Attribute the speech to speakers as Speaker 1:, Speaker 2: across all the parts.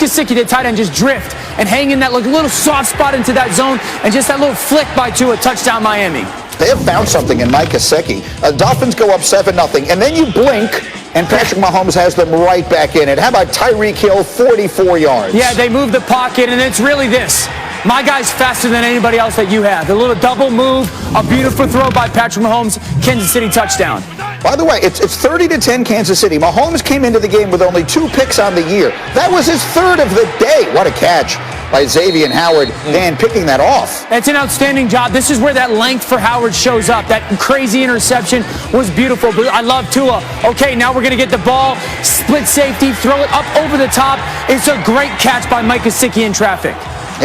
Speaker 1: Gesicki, the tight end, just drift and hang in that little soft spot into that zone, and just that little flick by Tua, touchdown Miami.
Speaker 2: They have found something in Mike Gesicki. Dolphins go up 7-0, and then you blink, and Patrick Mahomes has them right back in it. How about Tyreek Hill, 44 yards?
Speaker 1: Yeah, they move the pocket, and it's really this. My guy's faster than anybody else that you have. A little double move, a beautiful throw by Patrick Mahomes, Kansas City touchdown.
Speaker 2: By the way, it's 30-10 Kansas City. Mahomes came into the game with only 2 picks on the year. That was his 3rd of the day. What a catch by Xavier Howard, and picking that off.
Speaker 1: It's an outstanding job. This is where that length for Howard shows up. That crazy interception was beautiful. But I love Tua. Okay, now we're going to get the ball, split safety, throw it up over the top. It's a great catch by Mike Gesicki in traffic.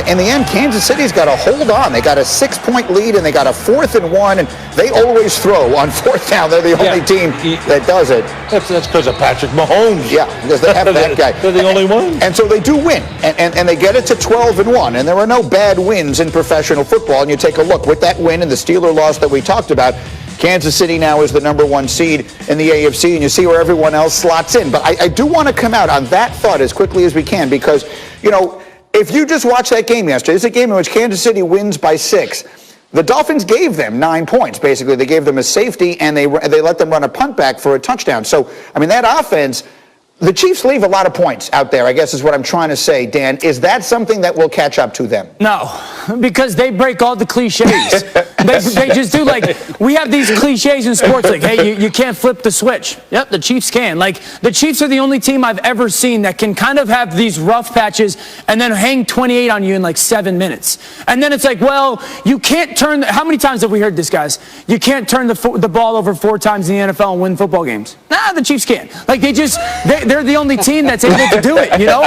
Speaker 2: In the end, Kansas City's got to hold on. They got a 6-point lead, and they got a 4th and 1, and they always throw on 4th down. They're the only team that does it.
Speaker 3: That's because of Patrick Mahomes.
Speaker 2: Yeah, because they have that guy.
Speaker 3: They're the only one.
Speaker 2: And so they do win, and they get it to 12 and 1. And there are no bad wins in professional football. And you take a look with that win and the Steeler loss that we talked about. Kansas City now is the #1 seed in the AFC, and you see where everyone else slots in. But I do want to come out on that thought as quickly as we can, because, you know, if you just watch that game yesterday, it's a game in which Kansas City wins by 6. The Dolphins gave them 9 points, basically. They gave them a safety, and they let them run a punt back for a touchdown. So, I mean, that offense, the Chiefs leave a lot of points out there, I guess is what I'm trying to say, Dan. Is that something that will catch up to them?
Speaker 1: No, because they break all the cliches. they just do. Like, we have these cliches in sports, like, hey, you can't flip the switch. Yep, the Chiefs can. Like, the Chiefs are the only team I've ever seen that can kind of have these rough patches and then hang 28 on you in like 7 minutes. And then it's like, well, you can't turn how many times have we heard this, guys? You can't turn the ball over 4 times in the NFL and win football games. Nah, the Chiefs can't. Like, they're the only team that's able to do it, you know?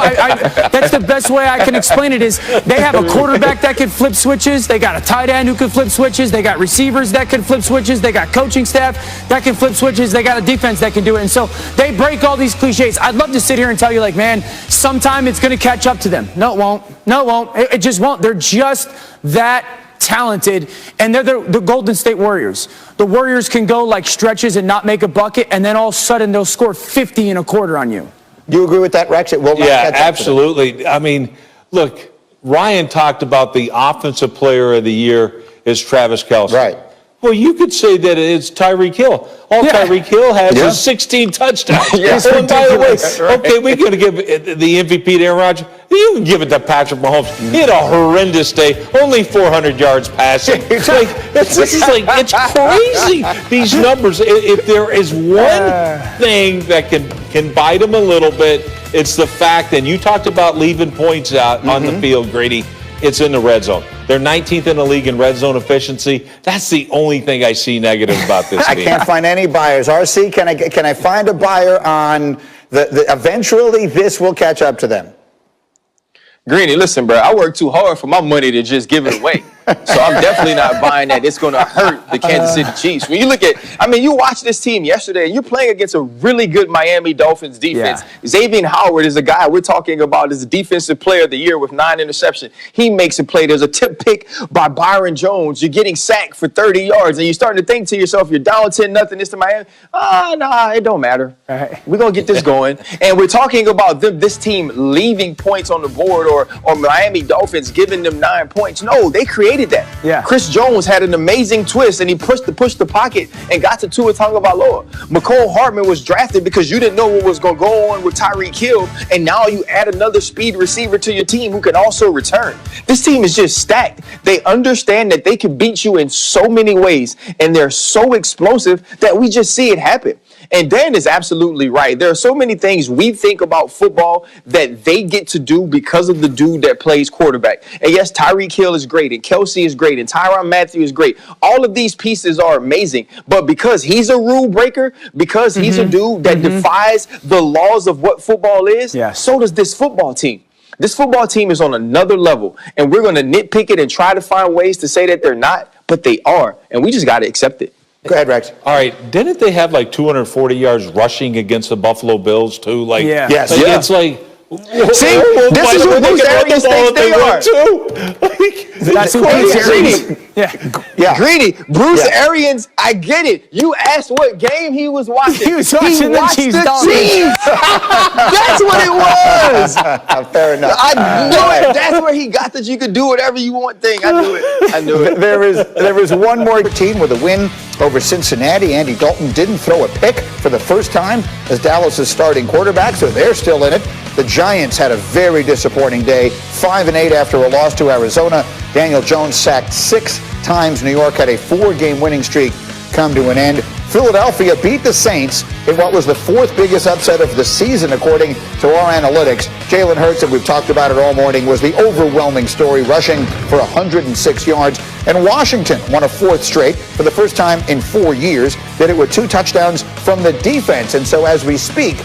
Speaker 1: That's the best way I can explain it, is they have a quarterback that can flip switches. They got a tight end who can flip switches. They got receivers that can flip switches. They got coaching staff that can flip switches. They got a defense that can do it. And so they break all these cliches. I'd love to sit here and tell you, like, man, sometime it's going to catch up to them. No, it won't. No, it won't. It just won't. They're just that talented, and they're the Golden State Warriors. The Warriors can go like stretches and not make a bucket, and then all of a sudden they'll score 50 in a quarter on you.
Speaker 2: Do you agree with that, Rex? It will not catch up to them.
Speaker 3: Absolutely. I mean, look, Ryan talked about the offensive player of the year is Travis Kelce.
Speaker 2: Right.
Speaker 3: Well, you could say that it's Tyreek Hill. All Tyreek Hill has is 16 touchdowns.
Speaker 2: Oh,
Speaker 3: and by the way, okay, we're going to give the MVP to Aaron Rodgers. You can give it to Patrick Mahomes. He had a horrendous day, only 400 yards passing. It's it's crazy, these numbers. If there is one thing that can bite them a little bit, it's the fact, and you talked about leaving points out on the field, Grady, it's in the red zone. They're 19th in the league in red zone efficiency. That's the only thing I see negative about this
Speaker 2: I
Speaker 3: team.
Speaker 2: can't find any buyers. RC, can I find a buyer on eventually this will catch up to them?
Speaker 4: Greeny, listen, bro, I work too hard for my money to just give it away. So I'm definitely not buying that it's going to hurt the Kansas City Chiefs. When you look at, I mean, you watch this team yesterday, and you're playing against a really good Miami Dolphins defense. Yeah. Xavier Howard is a guy we're talking about as the defensive player of the year with 9 interceptions. He makes a play. There's a tip pick by Byron Jones. You're getting sacked for 30 yards, and you're starting to think to yourself, you're down 10-0, this to Miami. Nah, it don't matter. Right. We're going to get this going. And we're talking about this team leaving points on the board or Miami Dolphins giving them 9 points. No, they created that.
Speaker 1: Yeah.
Speaker 4: Chris Jones had an amazing twist, and he pushed the pocket and got to Tua Tagovailoa. McCole Hardman was drafted because you didn't know what was going to go on with Tyreek Hill, and now you add another speed receiver to your team who can also return. This team is just stacked. They understand that they can beat you in so many ways, and they're so explosive that we just see it happen. And Dan is absolutely right. There are so many things we think about football that they get to do because of the dude that plays quarterback. And yes, Tyreek Hill is great, and Kelce is great, and Tyrann Mathieu is great. All of these pieces are amazing. But because he's a rule breaker, because he's a dude that defies the laws of what football is, so does this football team. This football team is on another level, and we're going to nitpick it and try to find ways to say that they're not, but they are, and we just got to accept it.
Speaker 2: Go ahead, Rex.
Speaker 3: All right. Didn't they have like 240 yards rushing against the Buffalo Bills too? Like,
Speaker 2: yes.
Speaker 3: It's like,
Speaker 2: see, this is who those areas think they are.
Speaker 1: That's who
Speaker 4: Hey,
Speaker 1: Bruce Arians. Yeah.
Speaker 4: Greedy. Bruce Arians, I get it. You asked what game he was watching.
Speaker 1: He was watching the
Speaker 4: watched
Speaker 1: Chiefs,
Speaker 4: the
Speaker 1: Dolphins.
Speaker 4: Chiefs. That's what it was.
Speaker 2: Fair enough.
Speaker 4: I knew it. That's where he got that you could do whatever you want thing. I knew it. I knew it.
Speaker 2: There is one more team with a win over Cincinnati. Andy Dalton didn't throw a pick for the first time as Dallas' starting quarterback, so they're still in it. The Giants had a very disappointing day, 5-8 after a loss to Arizona. Daniel Jones sacked 6 times. New York had a 4-game winning streak come to an end. Philadelphia beat the Saints in what was the 4th biggest upset of the season, according to our analytics. Jalen Hurts, and we've talked about it all morning, was the overwhelming story, rushing for 106 yards. And Washington won a 4th straight for the first time in 4 years. Did it with 2 touchdowns from the defense. And so as we speak,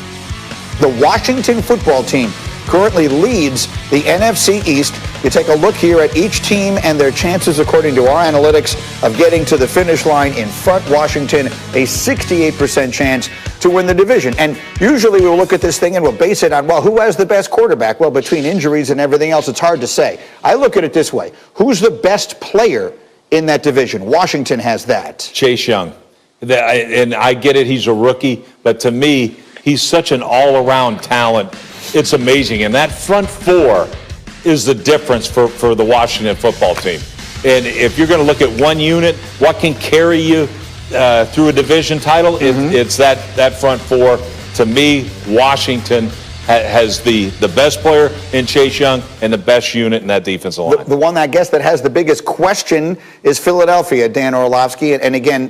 Speaker 2: the Washington football team currently leads the NFC East. You take a look here at each team and their chances according to our analytics of getting to the finish line in front. Washington, a 68% chance to win the division. And usually we'll look at this thing and we'll base it on, well, who has the best quarterback? Well, between injuries and everything else, it's hard to say. I look at it this way. Who's the best player in that division? Washington has that.
Speaker 3: Chase Young. And I get it, he's a rookie, but to me, he's such an all-around talent. It's amazing. And that front 4 is the difference for the Washington football team. And if you're going to look at one unit, what can carry you through a division title, it's that front 4. To me, Washington has the best player in Chase Young and the best unit in that defensive line.
Speaker 2: The one, I guess, that has the biggest question is Philadelphia, Dan Orlovsky. And again,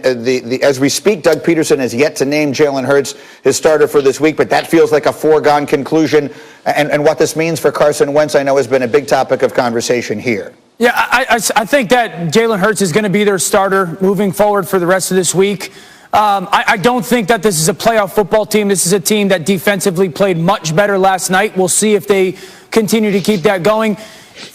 Speaker 2: as we speak, Doug Peterson has yet to name Jalen Hurts his starter for this week, but that feels like a foregone conclusion. And what this means for Carson Wentz, I know, has been a big topic of conversation here.
Speaker 1: Yeah, I think that Jalen Hurts is going to be their starter moving forward for the rest of this week. I don't think that this is a playoff football team. This is a team that defensively played much better last night. We'll see if they continue to keep that going.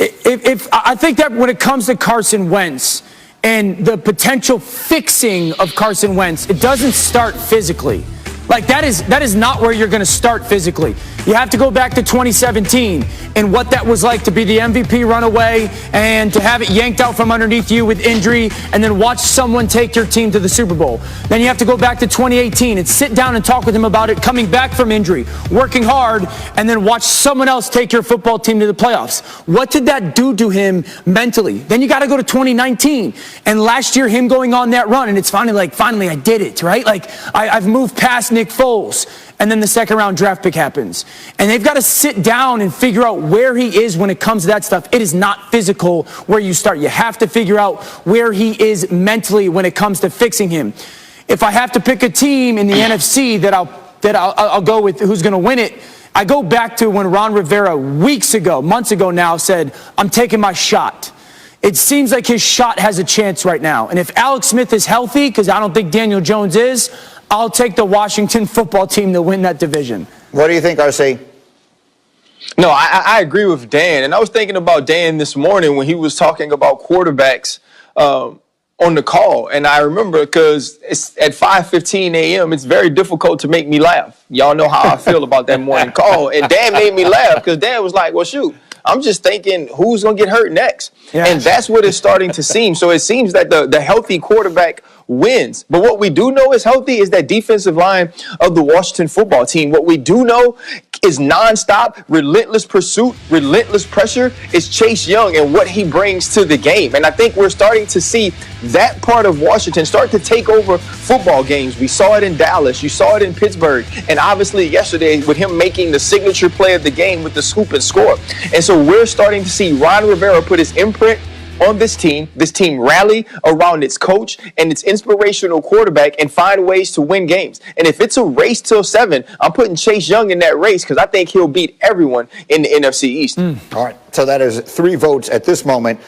Speaker 1: I think that when it comes to Carson Wentz and the potential fixing of Carson Wentz, it doesn't start physically. Like, that is not where you're going to start physically. You have to go back to 2017 and what that was like to be the MVP runaway and to have it yanked out from underneath you with injury and then watch someone take your team to the Super Bowl. Then you have to go back to 2018 and sit down and talk with him about it, coming back from injury, working hard, and then watch someone else take your football team to the playoffs. What did that do to him mentally? Then you got to go to 2019 and last year him going on that run, and it's finally I did it, right? Like, I've moved past Nick Foles. And then the second round draft pick happens. And they've got to sit down and figure out where he is when it comes to that stuff. It is not physical where you start. You have to figure out where he is mentally when it comes to fixing him. If I have to pick a team in the NFC that I'll go with who's going to win it, I go back to when Ron Rivera months ago now said, I'm taking my shot. It seems like his shot has a chance right now. And if Alex Smith is healthy, because I don't think Daniel Jones is, I'll take the Washington football team to win that division.
Speaker 2: What do you think, RC?
Speaker 4: No, I agree with Dan. And I was thinking about Dan this morning when he was talking about quarterbacks on the call. And I remember because it's at 5:15 a.m., it's very difficult to make me laugh. Y'all know how I feel about that morning call. And Dan made me laugh because Dan was like, well, shoot, I'm just thinking who's going to get hurt next. Yeah. And that's what it's starting to seem. So it seems that the healthy quarterback wins. But what we do know is healthy is that defensive line of the Washington football team. What we do know is nonstop, relentless pursuit, relentless pressure is Chase Young and what he brings to the game. And I think we're starting to see that part of Washington start to take over football games. We saw it in Dallas. You saw it in Pittsburgh. And obviously yesterday with him making the signature play of the game with the scoop and score. And so we're starting to see Ron Rivera put his imprint on this team rally around its coach and its inspirational quarterback and find ways to win games. And if it's a race till 7, I'm putting Chase Young in that race because I think he'll beat everyone in the NFC East.
Speaker 2: All right. So that is 3 votes at this moment.